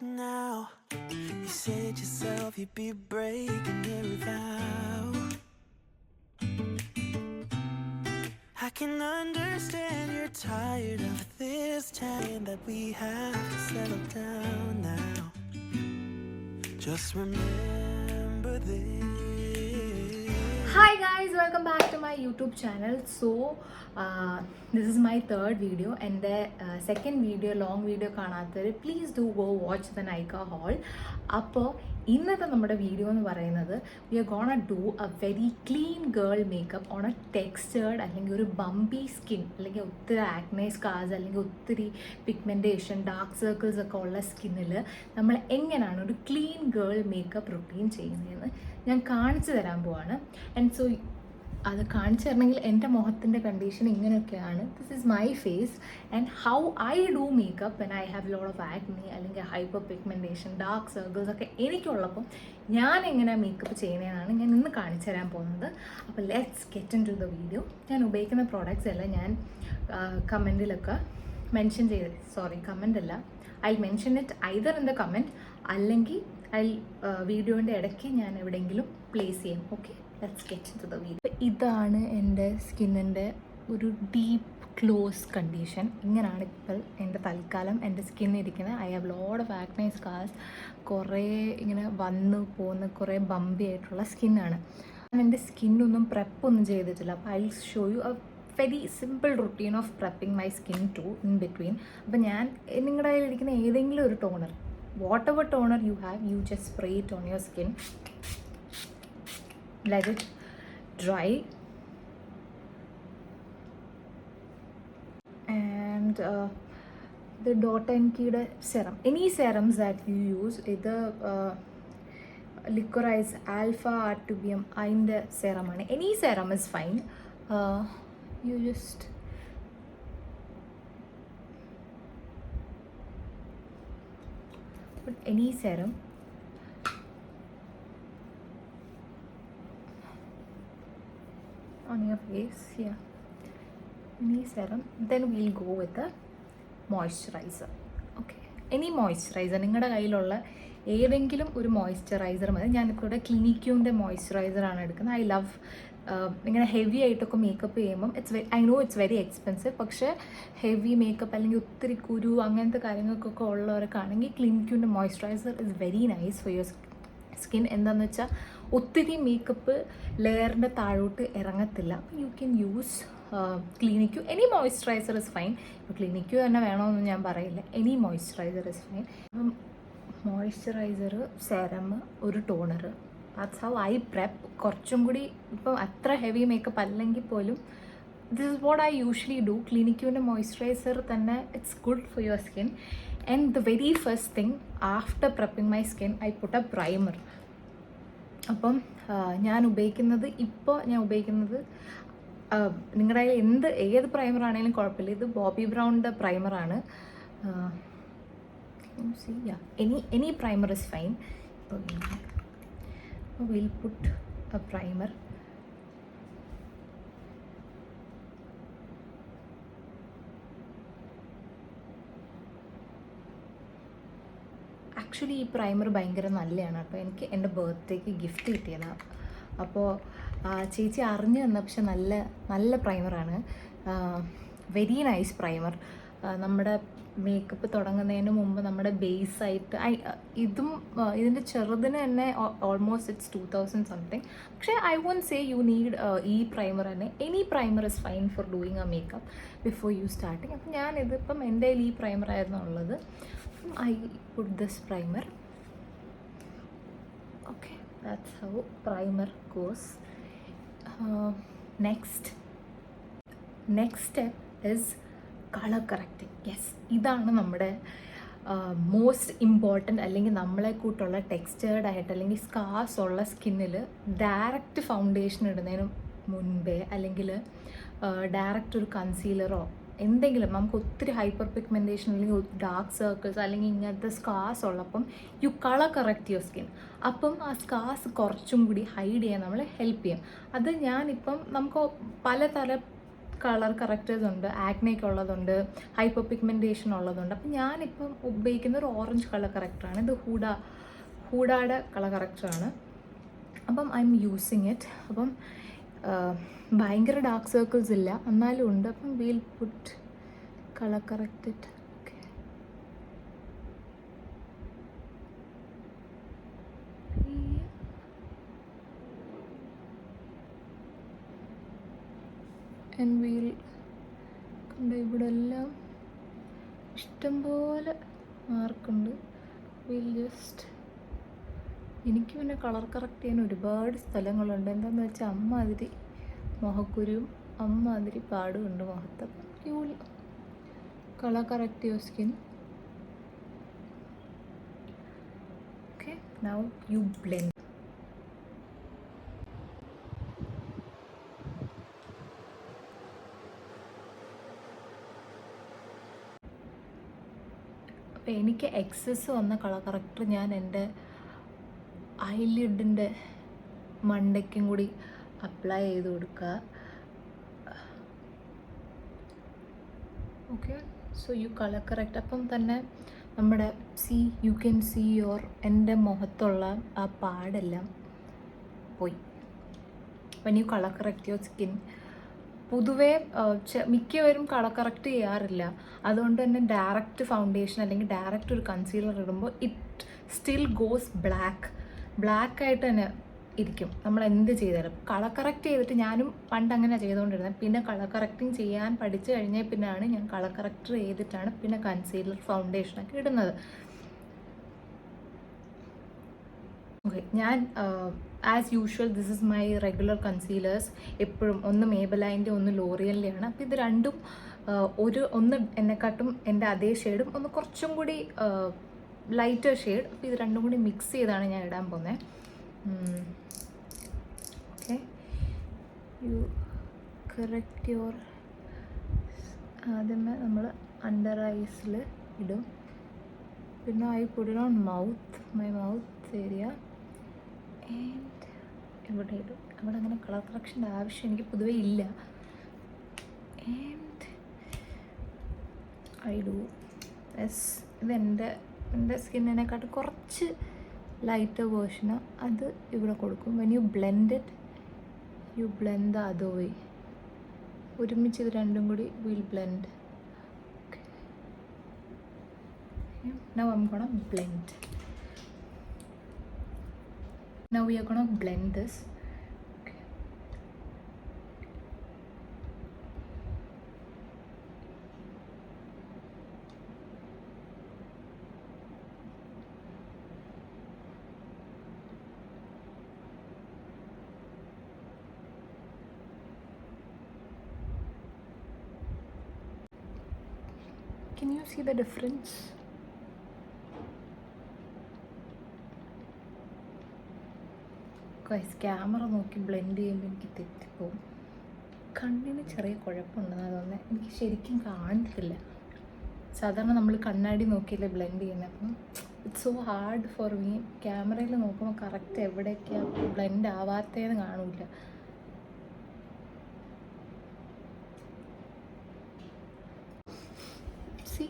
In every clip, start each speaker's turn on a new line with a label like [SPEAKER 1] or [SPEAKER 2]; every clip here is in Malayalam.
[SPEAKER 1] now. You said yourself you'd be breaking every vow. I can understand you're tired of this time that we have to settle down now. Just remember this.
[SPEAKER 2] Hi guys, welcome back to my YouTube channel. So this is my third video and the second video, long video കാണാത്തവർ please do go watch the Nykaa haul. അപ്പോൾ ഇന്നത്തെ നമ്മുടെ വീഡിയോ എന്ന് പറയുന്നത് we are gonna do a very clean girl makeup on a textured അല്ലെങ്കിൽ ഒരു ബംബി സ്കിൻ അല്ലെങ്കിൽ ഒത്തിരി ആക്നെ സ്കാർസ് അല്ലെങ്കിൽ ഒത്തിരി പിഗ്മെൻറ്റേഷൻ ഡാർക്ക് സർക്കിൾസ് ഒക്കെ ഉള്ള സ്കിന്നിൽ നമ്മൾ എങ്ങനെയാണ് ഒരു ക്ലീൻ ഗേൾ മേക്കപ്പ് റുട്ടീൻ ചെയ്യുന്നതെന്ന് ഞാൻ കാണിച്ചു തരാൻ പോവാണ്. ആൻഡ് സോ അത് കാണിച്ചു തരണമെങ്കിൽ എൻ്റെ മുഖത്തിൻ്റെ കണ്ടീഷൻ ഇങ്ങനെയൊക്കെയാണ്. This is my face and how I do makeup when I have lot of acne അല്ലെങ്കിൽ ഹൈപ്പർ പിഗ്മെൻറ്റേഷൻ ഡാർക്ക് സർക്കിൾസ് ഒക്കെ എനിക്കുള്ളപ്പം ഞാൻ എങ്ങനെ മേക്കപ്പ് ചെയ്യുന്നതെന്നാണ് ഞാൻ ഇന്ന് കാണിച്ചു തരാൻ പോകുന്നത്. അപ്പോൾ let's get into the video. ഞാൻ ഉപയോഗിക്കുന്ന പ്രോഡക്റ്റ്സ് എല്ലാം ഞാൻ കമൻറ്റിലൊക്കെ മെൻഷൻ ചെയ്ത് കമൻ്റ് അല്ല, I mention it either in the comment അല്ലെങ്കിൽ വീഡിയോൻ്റെ ഇടയ്ക്ക് ഞാൻ എവിടെയെങ്കിലും പ്ലേസ് ചെയ്യും. Okay, let's get into the video. ഇതാണ് എൻ്റെ സ്കിന്നിൻ്റെ ഒരു ഡീപ്പ് ക്ലോസ് കണ്ടീഷൻ. ഇങ്ങനെയാണ് ഇപ്പോൾ എൻ്റെ തൽക്കാലം എൻ്റെ സ്കിൻ ഇരിക്കുന്നത്. I have lot of acne scars, കുറേ ഇങ്ങനെ വന്നു പോകുന്ന കുറേ ബംബി ആയിട്ടുള്ള സ്കിന്നാണ്. ഞാൻ എൻ്റെ സ്കിന്നൊന്നും പ്രെപ്പൊന്നും ചെയ്തിട്ടില്ല. അപ്പോൾ I show you a very simple routine of prepping my skin to in between. അപ്പോൾ ഞാൻ നിങ്ങളുടെ കയ്യിലിരിക്കുന്ന ഏതെങ്കിലും ഒരു toner, whatever toner you have, you just spray it on your skin, let it dry, and the Dot & Key serum, any serums that you use, either licorice alpha artubium ainde serum aanu, any serum is fine. You just put any serum on your face, yeah, any serum. Then we'll go with the moisturizer. Okay, any moisturizer നിങ്ങളുടെ കയ്യിലുള്ള ഏതെങ്കിലും ഒരു മോയ്സ്ചറൈസർ മതി. ഞാനിപ്പോൾ ഇവിടെ ക്ലിനിക്യൂൻ്റെ മോയ്സ്ചറൈസറാണ് എടുക്കുന്നത്. ഐ ലവ് ഇങ്ങനെ ഹെവി ആയിട്ടൊക്കെ മേക്കപ്പ് ചെയ്യുമ്പം I know it's very expensive, പക്ഷേ ഹെവി മേക്കപ്പ് അല്ലെങ്കിൽ ഒത്തിരി കുരു അങ്ങനത്തെ കാര്യങ്ങൾക്കൊക്കെ ഉള്ളവരൊക്കെ ആണെങ്കിൽ ക്ലിനിക്യൂൻ്റെ moisturiser is very nice for your skin. എന്താണെന്ന് വെച്ചാൽ ഒത്തിരി മേക്കപ്പ് ലെയറിൻ്റെ താഴോട്ട് ഇറങ്ങത്തില്ല. You can use Clinique, any moisturiser is fine. ഇപ്പോൾ ക്ലിനിക്യൂ തന്നെ വേണമെന്ന് ഞാൻ പറയില്ല, എനി മോയ്സ്ചറൈസർ ഇസ് ഫൈൻ. അപ്പം മോയ്സ്ചറൈസർ, സെറം, ഒരു toner, that's how I prep. കുറച്ചും കൂടി ഇപ്പം അത്ര ഹെവി മേക്കപ്പ് അല്ലെങ്കിൽ പോലും this is what I usually do. ക്ലിനിക്യൂൻ്റെ മോയ്സ്ചറൈസർ തന്നെ it's good for your skin. And the very first thing after prepping my skin I put a primer. അപ്പം ഞാൻ ഉപയോഗിക്കുന്നത് നിങ്ങളുടെ കയ്യിൽ ഏത് പ്രൈമർ ആണെങ്കിലും കുഴപ്പമില്ല. ഇത് ബോബി ബ്രൗണിൻ്റെ പ്രൈമറാണ്. any primer is fine. We'll put a primer. Actually ഈ പ്രൈമർ ഭയങ്കര നല്ലതാണ് കേട്ടോ. എനിക്ക് എൻ്റെ ബർത്ത്ഡേക്ക് ഗിഫ്റ്റ് കിട്ടിയതാണ്. അപ്പോൾ ചേച്ചി അറിഞ്ഞു തന്ന, പക്ഷെ നല്ല പ്രൈമറാണ്, വെരി നൈസ് പ്രൈമർ. നമ്മുടെ മേക്കപ്പ് തുടങ്ങുന്നതിന് മുമ്പ് നമ്മുടെ ബേസായിട്ട് ഇതിൻ്റെ ചെറുതിന് തന്നെ ഓൾമോസ്റ്റ് ഇറ്റ്സ് 2000 സംതിങ്. പക്ഷേ I won't say you need ഈ പ്രൈമർ തന്നെ. Any primer is fine for doing a makeup before you starting. അപ്പം ഞാനിതിപ്പം എൻ്റെ കയ്യിൽ ഈ പ്രൈമറായിരുന്നു ഉള്ളത്. I put this primer. Okay, that's how primer goes. Next step is colour correcting. Yes, ഇതാണ് നമ്മുടെ മോസ്റ്റ് ഇമ്പോർട്ടൻ്റ്. അല്ലെങ്കിൽ നമ്മളെ കൂട്ടുള്ള ടെക്സ്റ്റേർഡ് ആയിട്ട് അല്ലെങ്കിൽ സ്കാർസ് ഉള്ള സ്കിന്നിൽ ഡയറക്റ്റ് ഫൗണ്ടേഷൻ ഇടുന്നതിന് മുൻപേ അല്ലെങ്കിൽ ഡയറക്റ്റ് ഒരു കൺസീലറോ എന്തെങ്കിലും, നമുക്ക് ഒത്തിരി ഹൈപ്പർ പിഗ്മെൻറ്റേഷൻ അല്ലെങ്കിൽ ഡാർക്ക് സർക്കിൾസ് അല്ലെങ്കിൽ ഇങ്ങനത്തെ സ്കാർസ് ഉള്ളപ്പം you colour correct your skin. അപ്പം ആ സ്കാർസ് കുറച്ചും കൂടി ഹൈഡ് ചെയ്യാൻ നമ്മളെ ഹെൽപ്പ് ചെയ്യും. അത് ഞാനിപ്പം നമുക്ക് പലതരം കളർ കറക്റ്റേഴ്സ് ഉണ്ട്, ആക്നെയൊക്കെ ഉള്ളതുണ്ട്, ഹൈപ്പർ പിഗ്മെൻറ്റേഷൻ ഉള്ളതുണ്ട്. അപ്പം ഞാനിപ്പം ഉപയോഗിക്കുന്ന ഒരു ഓറഞ്ച് കളർ കറക്റ്ററാണ്. ഇത് ഹൂഡായുടെ കളർ കറക്റ്ററാണ്. അപ്പം ഐ എം യൂസിങ് ഇറ്റ്. അപ്പം ഭയങ്കര ഡാർക്ക് സർക്കിൾസ് ഇല്ല, എന്നാലും ഉണ്ട്. അപ്പം we'll put colour correct it. Okay, and we'll കണ്ട് ഇവിടെ എല്ലാം ഇഷ്ടംപോലെ മാർക്കുണ്ട്. വീൽ ജസ്റ്റ് എനിക്ക് പിന്നെ കളർ കറക്റ്റ് ചെയ്യാൻ ഒരുപാട് സ്ഥലങ്ങളുണ്ട്. എന്താണെന്ന് വെച്ചാൽ അമ്മാതിരി മുഖക്കുരുവും അമ്മാതിരി പാടും ഉണ്ട് മുഖത്ത്. You will colour correct your skin. Okay, now you blend. അപ്പോൾ എനിക്ക് എക്സസ് വന്ന കളർ കറക്റ്റർ ഞാൻ എൻ്റെ ഐലിഡിൻ്റെ മണ്ടയ്ക്കും കൂടി അപ്ലൈ ചെയ്ത് കൊടുക്കുക. Okay, so you colour correct. അപ്പം തന്നെ നമ്മുടെ യു ക്യാൻ സീ എൻ്റെ മുഖത്തുള്ള ആ പാടെല്ലാം പോയി. when you color correct your skin. പൊതുവേ മിക്കവരും കളർ കറക്റ്റ് ചെയ്യാറില്ല. അതുകൊണ്ട് തന്നെ ഡയറക്റ്റ് ഫൗണ്ടേഷൻ അല്ലെങ്കിൽ ഡയറക്റ്റ് ഒരു കൺസീലർ ഇടുമ്പോൾ ഇറ്റ് സ്റ്റിൽ ഗോസ് ബ്ലാക്ക് ആയിട്ട് തന്നെ ഇരിക്കും നമ്മൾ എന്ത് ചെയ്താലും. കളർ കറക്റ്റ് ചെയ്തിട്ട് ഞാനും പണ്ട് അങ്ങനെ ചെയ്തുകൊണ്ടിരുന്നത്. പിന്നെ കളർ കറക്റ്റിങ് ചെയ്യാൻ പഠിച്ചു കഴിഞ്ഞാൽ പിന്നെയാണ് ഞാൻ കളർ കറക്റ്റ് ചെയ്തിട്ടാണ് പിന്നെ കൺസീലർ ഫൗണ്ടേഷനൊക്കെ ഇടുന്നത്. ഓക്കെ, ഞാൻ as usual this is my regular concealers. എപ്പോഴും ഒന്ന് മേബലൈൻ്റെ ഒന്ന് ലോറിയലിൻ്റെയാണ്. അപ്പോൾ ഇത് രണ്ടും ഒന്ന് എന്നെക്കാട്ടും എൻ്റെ അതേ ഷെയ്ഡും ഒന്ന് കുറച്ചും കൂടി ലൈറ്റർ ഷെയ്ഡ്. അപ്പോൾ ഇത് രണ്ടും കൂടി മിക്സ് ചെയ്താണ് ഞാൻ ഇടാൻ പോകുന്നത്. ഓക്കെ, യു കറക്റ്റ് യുവർ ആദ്യമേ നമ്മൾ അണ്ടർ ഐസിൽ ഇടും. പിന്നെ I put it on my mouth area and ഇവിടെ ഇടും. അവിടെ അങ്ങനെ കളർ കറക്ഷൻ്റെ ആവശ്യം എനിക്ക് പൊതുവേ ഇല്ല. ആൻഡ് ഐ ഡു എസ് എൻ്റെ സ്കിന്നിനെക്കാട്ടും കുറച്ച് ലൈറ്റർ വേർഷന് അത് ഇവിടെ കൊടുക്കും. When you blend it you blend the other way. ഒരുമിച്ച് ഇത് രണ്ടും കൂടി will blend. Now I'm gonna blend. Now we are gonna blend this. Okay. Can you see the difference? Camera നോക്കി ബ്ലെൻഡ് ചെയ്യുമ്പോൾ എനിക്ക് തെറ്റിപ്പോവും. കണ്ണിന് ചെറിയ കുഴപ്പമുണ്ടെന്ന് തോന്നുന്നത്. എനിക്ക് ശരിക്കും കാണത്തില്ല. സാധാരണ നമ്മൾ കണ്ണാടി നോക്കിയല്ലേ ബ്ലെൻഡ് ചെയ്യുന്നത്. അപ്പം it's so hard for me. ക്യാമറയിൽ നോക്കുമ്പോൾ കറക്റ്റ് എവിടേക്കാണ് ബ്ലെൻഡ് ആവാത്തതെന്ന് കാണില്ല. സി,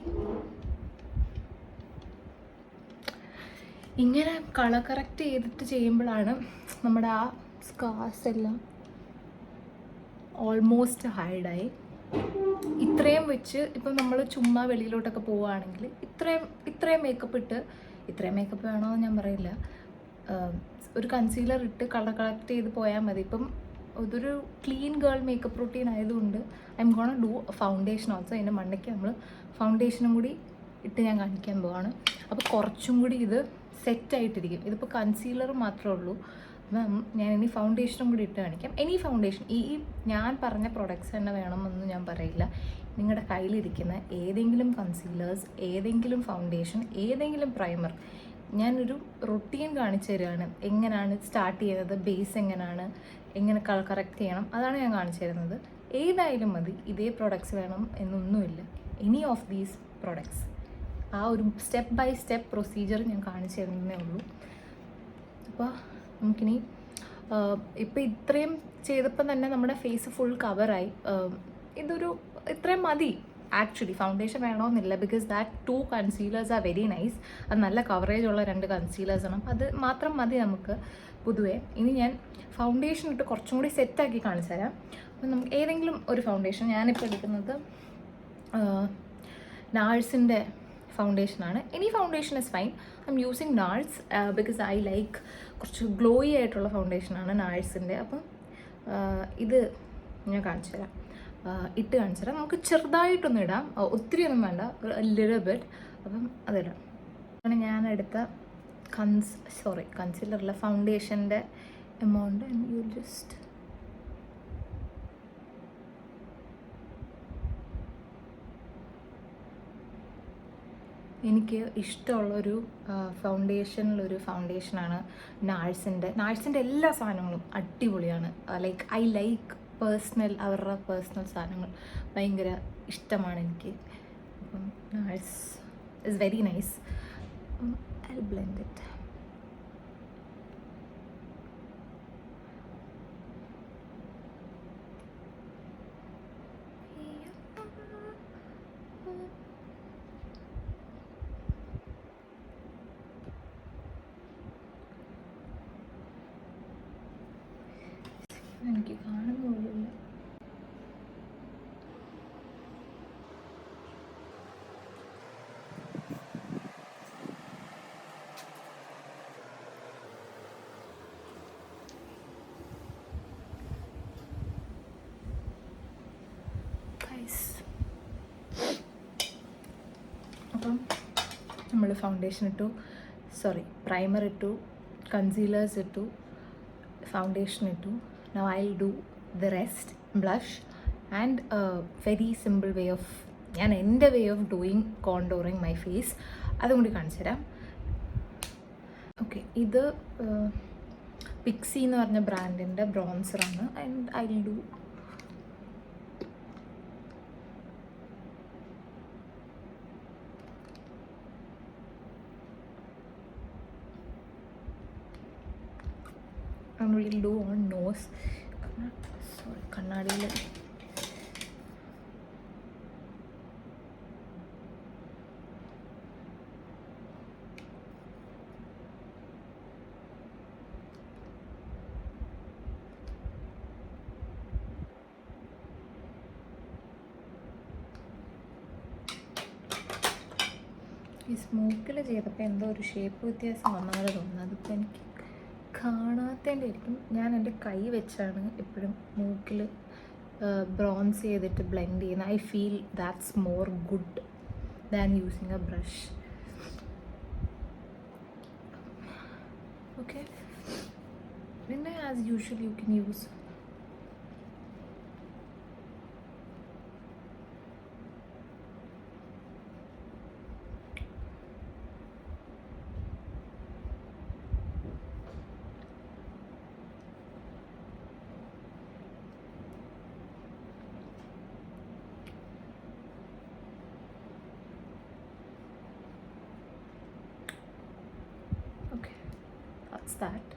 [SPEAKER 2] ഇങ്ങനെ കളർ കറക്റ്റ് ചെയ്തിട്ട് ചെയ്യുമ്പോഴാണ് നമ്മുടെ ആ സ്കാർസ് എല്ലാം ഓൾമോസ്റ്റ് ഹൈഡായി. ഇത്രയും വെച്ച് ഇപ്പം നമ്മൾ ചുമ്മാ വെളിയിലോട്ടൊക്കെ പോവുകയാണെങ്കിൽ ഇത്രയും മേക്കപ്പ് വേണമെന്ന് ഞാൻ പറയില്ല. ഒരു കൺസീലർ ഇട്ട് കളർ കറക്റ്റ് ചെയ്ത് പോയാൽ മതി. ഇപ്പം ഇതൊരു ക്ലീൻ ഗേൾ മേക്കപ്പ് റൂട്ടീൻ ആയതുകൊണ്ട് I M gonna do foundation also. അതിൻ്റെ മണ്ടയ്ക്ക് നമ്മൾ ഫൗണ്ടേഷനും കൂടി ഇട്ട് ഞാൻ കാണിക്കാൻ പോവാണ്. അപ്പോൾ കുറച്ചും കൂടി ഇത് സെറ്റായിട്ടിരിക്കും. ഇതിപ്പോൾ കൺസീലർ മാത്രമേ ഉള്ളൂ. ഞാൻ ഇനി ഫൗണ്ടേഷനും കൂടി ഇട്ട് കാണിക്കാം. എനി ഫൗണ്ടേഷൻ, ഈ ഞാൻ പറഞ്ഞ പ്രൊഡക്ട്സ് തന്നെ വേണമെന്നൊന്നും ഞാൻ പറയില്ല. നിങ്ങളുടെ കയ്യിലിരിക്കുന്ന ഏതെങ്കിലും കൺസീലേഴ്സ്, ഏതെങ്കിലും ഫൗണ്ടേഷൻ, ഏതെങ്കിലും പ്രൈമർ, ഞാനൊരു റൊട്ടീൻ കാണിച്ചു തരികയാണ്. എങ്ങനെയാണ് സ്റ്റാർട്ട് ചെയ്യുന്നത്, ബേസ് എങ്ങനെ കളർ കറക്റ്റ് ചെയ്യണം, അതാണ് ഞാൻ കാണിച്ചു തരുന്നത്. ഏതായാലും മതി, ഇതേ പ്രൊഡക്ട്സ് വേണം എന്നൊന്നുമില്ല. എനി ഓഫ് ദീസ് പ്രൊഡക്ട്സ്, ആ ഒരു സ്റ്റെപ്പ് ബൈ സ്റ്റെപ്പ് പ്രൊസീജിയർ ഞാൻ കാണിച്ചു തരുന്നതേ ഉള്ളൂ. അപ്പോൾ നമുക്കിനി ഇപ്പോൾ ഇത്രയും ചെയ്തപ്പോൾ തന്നെ നമ്മുടെ ഫേസ് ഫുൾ കവറായി. ഇതൊരു ഇത്രയും മതി ആക്ച്വലി. ഫൗണ്ടേഷൻ വേണമെന്നില്ല, because that 2 concealers are very nice. അത് നല്ല കവറേജ് ഉള്ള 2 കൺസീലേഴ്സാണ്. അപ്പം അത് മാത്രം മതി നമുക്ക് പൊതുവേ. ഇനി ഞാൻ ഫൗണ്ടേഷൻ ഇട്ട് കുറച്ചും കൂടി സെറ്റാക്കി കാണിച്ചു തരാം. അപ്പം നമുക്ക് ഏതെങ്കിലും ഒരു ഫൗണ്ടേഷൻ, ഞാനിപ്പോൾ എടുക്കുന്നത് നാഴ്സിൻ്റെ ഫൗണ്ടേഷനാണ്. Any foundation is fine. I am using Nars because I like കുറച്ച് ഗ്ലോയി ആയിട്ടുള്ള ഫൗണ്ടേഷനാണ് നാഴ്സിൻ്റെ. അപ്പം ഇത് ഞാൻ കാണിച്ചു തരാം, ഇട്ട് കാണിച്ചു തരാം. നമുക്ക് ചെറുതായിട്ടൊന്നും ഇടാം, ഒത്തിരി ഒന്നും വേണ്ട, ലിറ്റിൽ ബിറ്റ്. അപ്പം അതിടാം. അങ്ങനെ ഞാൻ എടുത്ത കൺസീലറിലെ ഫൗണ്ടേഷൻ്റെ എമൗണ്ട് യു ജസ്റ്റ് എനിക്ക് ഇഷ്ടമുള്ളൊരു ഫൗണ്ടേഷനിലൊരു ഫൗണ്ടേഷനാണ് നാഴ്സിൻ്റെ എല്ലാ സാധനങ്ങളും അടിപൊളിയാണ്. ലൈക്ക് ഐ ലൈക്ക് അവരുടെ പേഴ്സണൽ സാധനങ്ങൾ ഭയങ്കര ഇഷ്ടമാണ് എനിക്ക്. അപ്പം Nars is very nice. I blend it. എനിക്ക് കാണുന്ന പോലുമില്ല. അപ്പം നമ്മൾ ഫൗണ്ടേഷൻ ഇട്ടു, പ്രൈമർ ഇട്ടു, കൺസീലേഴ്സ് ഇട്ടു, ഫൗണ്ടേഷൻ ഇട്ടു. Now I'll do the rest, blush and a very simple way of, ഞാൻ എൻ്റെ way of doing contouring my face അതും കൂടി കാണിച്ചു തരാം. ഓക്കെ, ഇത് പിക്സി എന്ന് പറഞ്ഞ ബ്രാൻഡിൻ്റെ ബ്രോൺസറാണ്. And I will do we'll do on nose. കണ്ണാടിയിൽ ഈ സ്മോക്കിൽ ചെയ്തപ്പോൾ എന്തോ ഒരു ഷേപ്പ് വ്യത്യാസം വന്ന പോലെ തോന്നുന്നു. അതിപ്പോൾ എനിക്ക് കാണാത്തതിൻ്റെ ആയിരിക്കും. ഞാൻ എൻ്റെ കൈ വെച്ചാണ് എപ്പോഴും മൂക്കിൽ ബ്രോൺസ് ചെയ്തിട്ട് ബ്ലെൻഡ് ചെയ്യുന്നത്. I feel that's more good than using a brush. Okay, പിന്നെ as usual you can use that.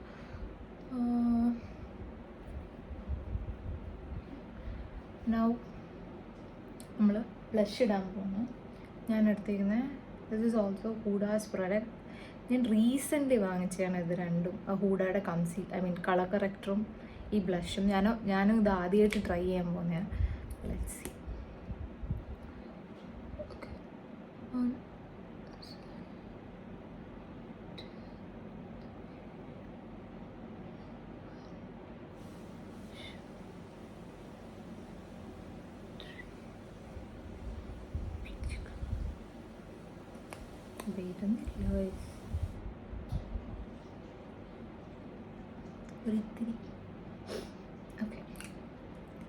[SPEAKER 2] Now നമ്മൾ ബ്ലഷ് ഇടാൻ പോകുന്നു. ഞാൻ എടുത്തിരിക്കുന്നത് this is also Huda's product. ഞാൻ റീസെൻ്റ്ലി വാങ്ങിച്ചതാണ് ഇത് രണ്ടും. ഹൂഡയുടെ കളർ കറക്റ്ററും ഈ ബ്ലഷും. ഞാനും ഇത് ആദ്യമായിട്ട് ട്രൈ ചെയ്യാൻ പോകുന്നതാണ്. Let's see.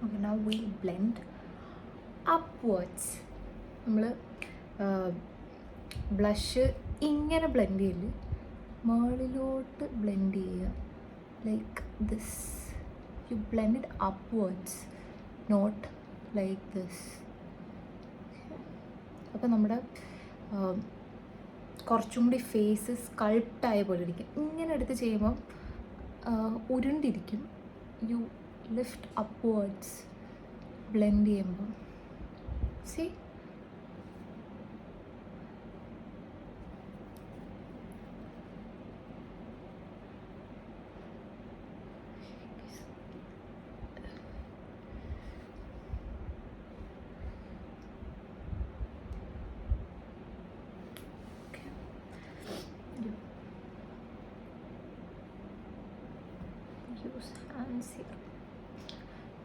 [SPEAKER 2] Okay, now we blend upwards. നമ്മൾ ബ്ലഷ് ഇങ്ങനെ ബ്ലെൻഡ് ചെയ്യില്ല, മുകളിലോട്ട് ബ്ലെൻഡ് ചെയ്യുക. Like this. You blend it upwards, not like this. അപ്പോൾ നമ്മുടെ കുറച്ചും കൂടി ഫേസ് സ്കൾപ്റ്റായ പോലെ ഇരിക്കും. ഇങ്ങനെ എടുത്ത് ചെയ്യുമ്പം ഉരുണ്ടിരിക്കും. യു ലിഫ്റ്റ് അപ്വേർഡ്സ് ബ്ലെൻഡ് ചെയ്യുമ്പോൾ സി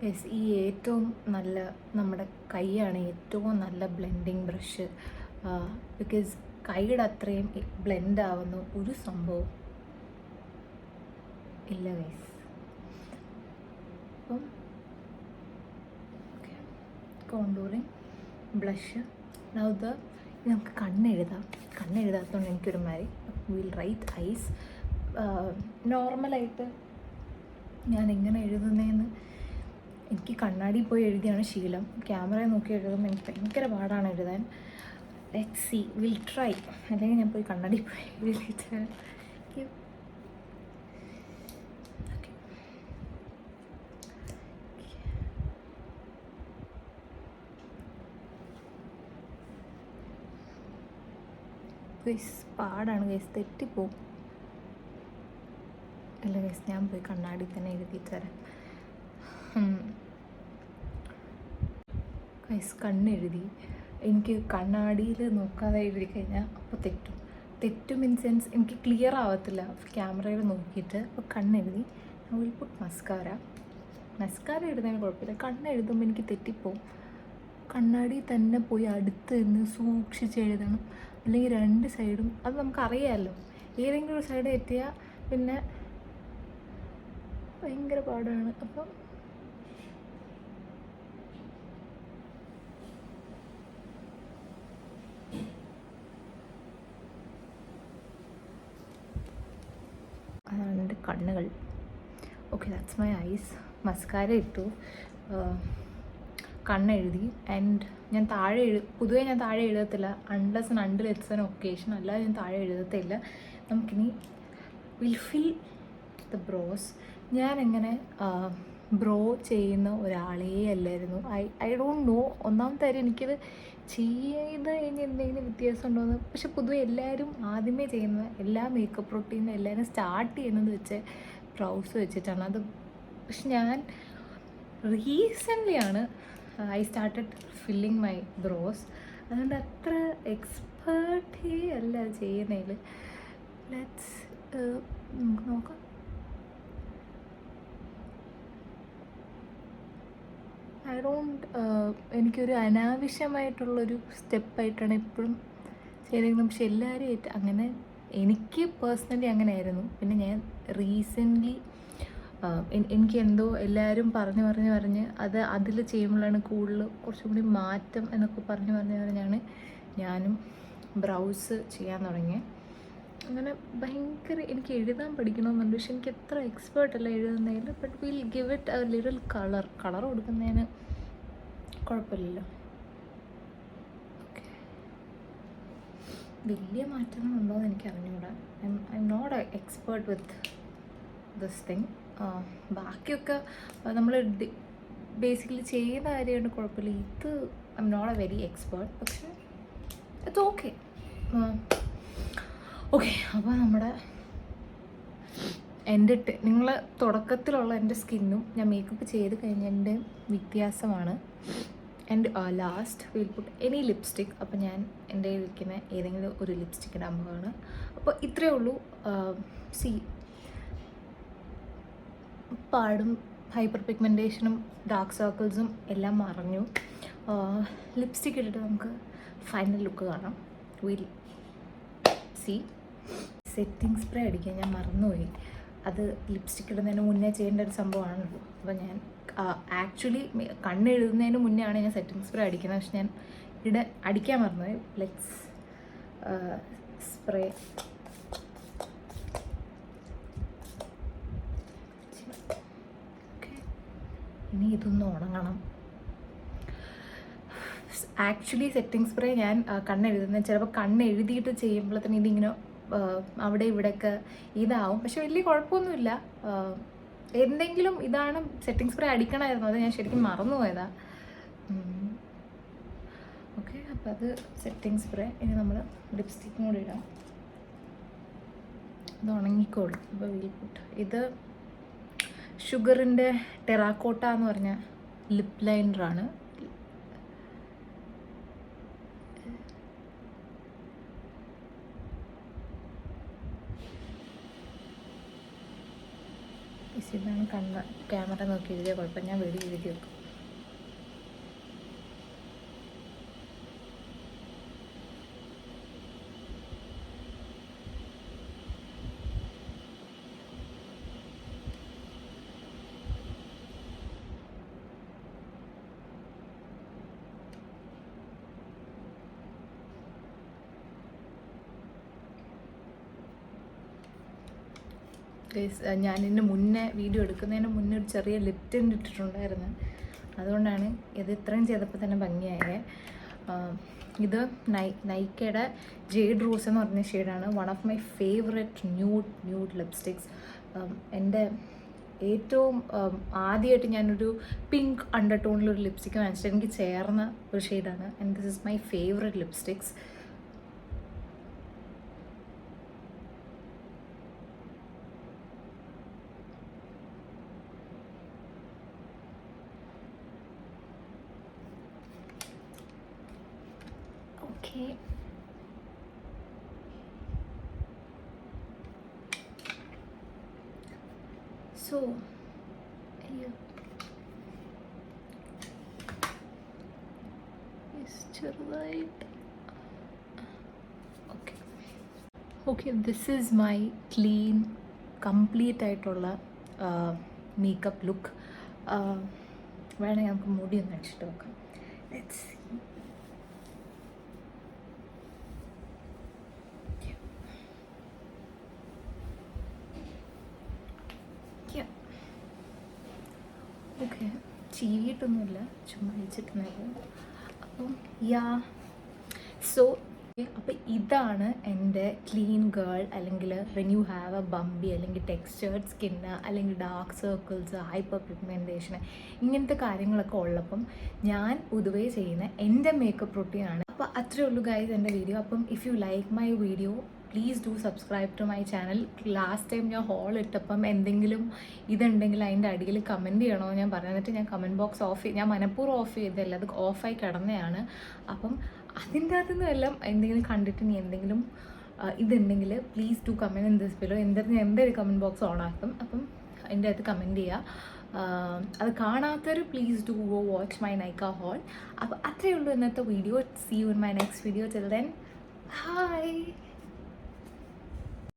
[SPEAKER 2] യെസ്, ഈ ഏറ്റവും നല്ല നമ്മുടെ കൈയാണ് ഏറ്റവും നല്ല ബ്ലെൻഡിങ് ബ്രഷ്. ബിക്കോസ് കൈയുടെ അത്രയും ബ്ലെൻഡ് ആവുന്ന ഒരു സംഭവം ഇല്ല ഗൈസ്. അപ്പം കോണ്ടൂറിങ് ബ്ലഷ്. നൗ നമുക്ക് കണ്ണെഴുതാത്തതുകൊണ്ട് എനിക്കൊരു മാതിരി വിൽ റൈറ്റ് ഐസ്. നോർമലായിട്ട് ഞാൻ എങ്ങനെ എഴുതുന്നതെന്ന് എനിക്ക് കണ്ണാടി പോയി എഴുതിയാണ് ശീലം. ക്യാമറയെ നോക്കി എഴുതുമ്പോൾ എനിക്ക് ഭയങ്കര പാടാണ് എഴുതാൻ. Let's see, will try. അല്ലെങ്കിൽ ഞാൻ പോയി കണ്ണാടി പോയി എഴുതിയിട്ട് പാടാണ് ഗൈസ്, തെറ്റിപ്പോവും. അല്ല ഗൈസ്, ഞാൻ പോയി കണ്ണാടി തന്നെ എഴുതിയിട്ട് തരാം. ഗൈസ് കണ്ണെഴുതി, എനിക്ക് കണ്ണാടിയിൽ നോക്കാതെ എഴുതി കഴിഞ്ഞാൽ അപ്പോൾ തെറ്റും ഇൻ സെൻസ് എനിക്ക് ക്ലിയർ ആവത്തില്ല ക്യാമറയിൽ നോക്കിയിട്ട്. അപ്പോൾ കണ്ണെഴുതി. ഐ വിൽ പുട്ട് മസ്കാര എഴുതാൻ കുഴപ്പമില്ല. കണ്ണെഴുതുമ്പോൾ എനിക്ക് തെറ്റിപ്പോവും. കണ്ണാടി തന്നെ പോയി അടുത്ത് നിന്ന് സൂക്ഷിച്ച് എഴുതണം. അല്ലെങ്കിൽ രണ്ട് സൈഡും അത് നമുക്കറിയാമല്ലോ, ഏതെങ്കിലും ഒരു സൈഡ് എത്തിയാൽ പിന്നെ ഭയങ്കര പാടാണ്. അപ്പം അതാണ് എൻ്റെ കണ്ണുകൾ. Okay, that's my eyes. Mascara ഇട്ടു, കണ്ണെഴുതി. ആൻഡ് ഞാൻ പൊതുവേ ഞാൻ താഴെ എഴുതത്തില്ല, unless and until it's an occasion, അല്ലാതെ ഞാൻ താഴെ എഴുതത്തില്ല. നമുക്കിനി വിൽ ഫിൽ ദ ബ്രോസ്. ഞാനെങ്ങനെ ബ്രോ ചെയ്യുന്ന ഒരാളേ അല്ലായിരുന്നു. I don't know. ഒന്നാമത്തെ കാര്യം എനിക്കത് ചെയ്ത് കഴിഞ്ഞ് എന്തെങ്കിലും വ്യത്യാസം ഉണ്ടോയെന്ന്. പക്ഷെ പൊതുവെ എല്ലാവരും ആദ്യമേ ചെയ്യുന്ന എല്ലാ മേക്കപ്പ് റൊട്ടീനും എല്ലാവരും സ്റ്റാർട്ട് ചെയ്യുന്നത് വെച്ച് ബ്രൗസ് വെച്ചിട്ടാണ് അത്. പക്ഷെ ഞാൻ റീസെൻ്റ്ലി ആണ് I started filling my brows. അതുകൊണ്ട് അത്ര എക്സ്പേർട്ടേ അല്ല ചെയ്യുന്നതിൽ. ലെറ്റ്സ് നമുക്ക് നോക്കാം. ഐ ഡോണ്ട് എനിക്കൊരു അനാവശ്യമായിട്ടുള്ളൊരു സ്റ്റെപ്പായിട്ടാണ് എപ്പോഴും ചെയ്തിരുന്നത്. പക്ഷെ എല്ലാവരും അങ്ങനെ, എനിക്ക് പേഴ്സണലി അങ്ങനെ ആയിരുന്നു. പിന്നെ ഞാൻ റീസെൻ്റ്ലി എനിക്ക് എന്തോ എല്ലാവരും പറഞ്ഞ് അത് അതിൽ ചെയ്യുമ്പോഴാണ് കൂടുതൽ കുറച്ചും കൂടി മാറ്റം എന്നൊക്കെ പറഞ്ഞാണ് ഞാനും ബ്രൗസ് ചെയ്യാൻ തുടങ്ങിയത്. അങ്ങനെ ഭയങ്കര എനിക്ക് എഴുതാൻ പഠിക്കണമെന്നുണ്ട്. പക്ഷെ എനിക്ക് എത്ര എക്സ്പേർട്ടല്ല എഴുതുന്നതിൽ. But will give it a little colour കൊടുക്കുന്നതിന് കുഴപ്പമില്ലല്ലോ. ഓക്കെ, വലിയ മാറ്റങ്ങളുണ്ടോ എന്ന് എനിക്ക് അറിഞ്ഞൂടാ. I'm not a expert with this thing. ബാക്കിയൊക്കെ നമ്മൾ ബേസിക്കലി ചെയ്യുന്ന കാര്യമാണ് കുഴപ്പമില്ല. ഇത് I'm not a very expert, പക്ഷേ ഇറ്റ്സ് ഓക്കെ. ഓക്കെ, അപ്പോൾ നമ്മുടെ എൻ്റെ നിങ്ങൾ തുടക്കത്തിലുള്ള എൻ്റെ സ്കിന്നും ഞാൻ മേക്കപ്പ് ചെയ്ത് കഴിഞ്ഞതിൻ്റെ വ്യത്യാസമാണ്. And last will put any lipstick. അപ്പോൾ ഞാൻ എൻ്റെ ഇരിക്കുന്ന ഏതെങ്കിലും ഒരു ലിപ്സ്റ്റിക് ഇടാൻ പോവാണ്. അപ്പോൾ ഇത്രയേ ഉള്ളൂ. പാടും ഹൈപ്പർ പിഗ്മെൻറ്റേഷനും ഡാർക്ക് സർക്കിൾസും എല്ലാം മറഞ്ഞു. ലിപ്സ്റ്റിക് ഇട്ടിട്ട് നമുക്ക് ഫൈനൽ ലുക്ക് കാണാം. Will see. സെറ്റിംഗ് സ്പ്രേ അടിക്കാൻ ഞാൻ മറന്നുപോയി. അത് ലിപ്സ്റ്റിക് ഇടുന്നതിന് മുന്നേ ചെയ്യേണ്ട ഒരു സംഭവമാണല്ലോ. അപ്പോൾ ഞാൻ ആക്ച്വലി കണ്ണെഴുതുന്നതിന് മുന്നേ ആണ് ഞാൻ സെറ്റിംഗ് സ്പ്രേ അടിക്കുന്നത്. പക്ഷെ ഞാൻ അടിക്കാൻ മറന്നുപോയി. Let's spray. ഇനി ഇതൊന്ന് ഉണങ്ങണം. ആക്ച്വലി സെറ്റിംഗ് സ്പ്രേ ഞാൻ കണ്ണെഴുതുന്നത് ചിലപ്പോൾ കണ്ണെഴുതിയിട്ട് ചെയ്യുമ്പോഴത്തേന് ഇതിങ്ങനെ അവിടെ ഇവിടെയൊക്കെ ഇതാവും. പക്ഷെ വലിയ കുഴപ്പമൊന്നുമില്ല. എന്തെങ്കിലും ഇതാണ് സെറ്റിംഗ് സ്പ്രേ അടിക്കണമായിരുന്നു, അത് ഞാൻ ശരിക്കും മറന്നുപോയതാണ്. ഓക്കെ, അപ്പോൾ അത് സെറ്റിംഗ് സ്പ്രേ. ഇനി നമ്മൾ ലിപ്സ്റ്റിക്കും കൂടി ഇടാം. ഇത് ഉണങ്ങിക്കോളും. അപ്പോൾ വീൽപുട്ട് ഇത് ഷുഗറിൻ്റെ ടെറാക്കോട്ട എന്ന് പറഞ്ഞ ലിപ് ലൈനറാണ്. ഇതാണ് ക്യാമറ നോക്കി എഴുതിയ കുഴപ്പം. ഞാൻ വെടി എഴുതി വെക്കും. ഞാനിതിന് മുന്നേ വീഡിയോ എടുക്കുന്നതിന് മുന്നേ ഒരു ചെറിയ ലിപ് ടിൻ്റ് ഇട്ടിട്ടുണ്ടായിരുന്നു. അതുകൊണ്ടാണ് ഇത് ഇത്രയും ചെയ്തപ്പോൾ തന്നെ ഭംഗിയായത്. ഇത് നൈക്കയുടെ ജേഡ് റോസ് എന്ന് പറഞ്ഞ ഷെയ്ഡാണ്. One of my favourite nude lipsticks. എൻ്റെ ഏറ്റവും ആദ്യമായിട്ട് ഞാനൊരു പിങ്ക് അണ്ടർടോണിലൊരു ലിപ്സ്റ്റിക്ക് വാങ്ങിച്ചിട്ട് എനിക്ക് ചേർന്ന ഒരു ഷെയ്ഡാണ്. And this is my favourite lipsticks. Okay. So, yeah. Okay, this is my clean, complete ആയിട്ടുള്ള മേക്കപ്പ് ലുക്ക്. വേണമെങ്കിൽ നമുക്ക് മുടി ഒന്ന് അടിച്ചിട്ട് നോക്കാം. Let's see. ഓക്കെ, ചീവിയിട്ടൊന്നുമില്ല, ചുമ്മാ അയച്ചിട്ടുണ്ടായിരുന്നു. അപ്പം അപ്പോൾ ഇതാണ് എൻ്റെ ക്ലീൻ ഗേൾ, അല്ലെങ്കിൽ വെൻ യു ഹാവ് എ ബംബി, അല്ലെങ്കിൽ ടെക്സ്ചേർഡ് സ്കിന്ന്, അല്ലെങ്കിൽ ഡാർക്ക് സർക്കിൾസ്, ഹൈപ്പർ പിഗ്മെൻറ്റേഷൻ, ഇങ്ങനത്തെ കാര്യങ്ങളൊക്കെ ഉള്ളപ്പം ഞാൻ പൊതുവേ ചെയ്യുന്ന എൻ്റെ മേക്കപ്പ് റൊട്ടീനാണ്. അപ്പോൾ അത്രയേ ഉള്ളൂ ഗൈസ് എൻ്റെ വീഡിയോ. അപ്പം if you like my video please do subscribe to my channel. Last time ഞാൻ ഹോൾ ഇട്ടപ്പം എന്തെങ്കിലും ഇതുണ്ടെങ്കിൽ അതിൻ്റെ അടിയിൽ കമൻറ്റ് ചെയ്യണോ ഞാൻ പറഞ്ഞു. എന്നിട്ട് ഞാൻ കമൻറ്റ് ബോക്സ് ഞാൻ മനഃപൂർവ്വം ഓഫ് ചെയ്തല്ല, അത് ഓഫായി കിടന്നതാണ്. അപ്പം അതിൻ്റെ അകത്തുനിന്നും എല്ലാം എന്തെങ്കിലും കണ്ടിട്ട് നീ എന്തെങ്കിലും ഇതുണ്ടെങ്കിൽ please do comment in this below. എൻ്റെ ഒരു കമൻറ്റ് ബോക്സ് ഓൺ ആക്കും. അപ്പം അതിൻ്റെ അകത്ത് കമൻറ്റ് ചെയ്യുക. അത് കാണാത്തവർ please do go watch my Nykaa haul. അപ്പോൾ അത്രയേ ഉള്ളൂ ഇന്നത്തെ video. See you in my next video. Till then, by.